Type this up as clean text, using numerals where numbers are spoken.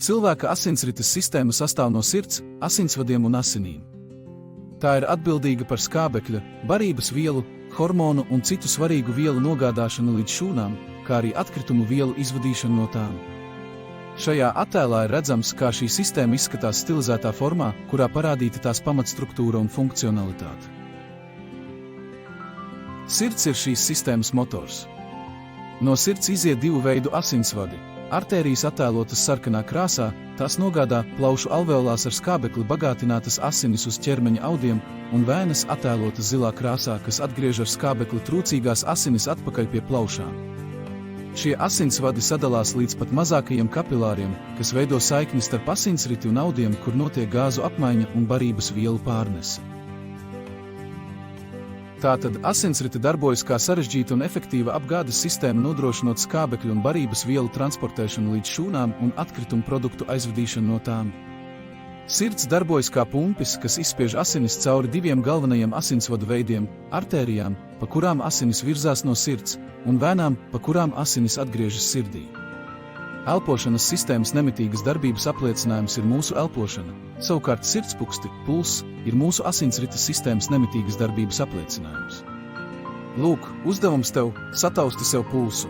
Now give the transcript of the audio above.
Cilvēka asinsrites sistēma sastāv no sirds, asinsvadiem un asinīm. Tā ir atbildīga par skābekļa, barības vielu, hormonu un citu svarīgu vielu nogādāšanu līdz šūnām, kā arī atkritumu vielu izvadīšanu no tām. Šajā attēlā ir redzams, kā šī sistēma izskatās stilizētā formā, kurā parādīta tās pamatstruktūra un funkcionalitāte. Sirds ir šīs sistēmas motors. No sirds iziet divu veidu asinsvadi. Artērijas attēlotas sarkanā krāsā, tās nogādā plaušu alveolās ar skābekli bagātinātas asinis uz ķermeņa audiem, un vēnes attēlotas zilā krāsā, kas atgriež ar skābekli trūcīgās asinis atpakaļ pie plaušām. Šie asinsvadi sadalās līdz pat mazākajiem kapilāriem, kas veido saikni starp asinsriti un audiem, kur notiek gāzu apmaiņa un barības vielu pārnese. Tātad asinsrite darbojas kā sarežģīta un efektīva apgādes sistēma, nodrošinot skābekļu un barības vielu transportēšanu līdz šūnām un atkritumu produktu aizvedīšanu no tām. Sirds darbojas kā pumpis, kas izspiež asinis cauri diviem galvenajiem asinsvadu veidiem – artērijām, pa kurām asinis virzās no sirds, un vēnām, pa kurām asinis atgriežas sirdī. Elpošanas sistēmas nemitīgas darbības apliecinājums ir mūsu elpošana, savukārt sirdspuksti, pulss, ir mūsu asinsrites sistēmas nemitīgas darbības apliecinājums. Lūk, uzdevums tev – satausti sev pulsu.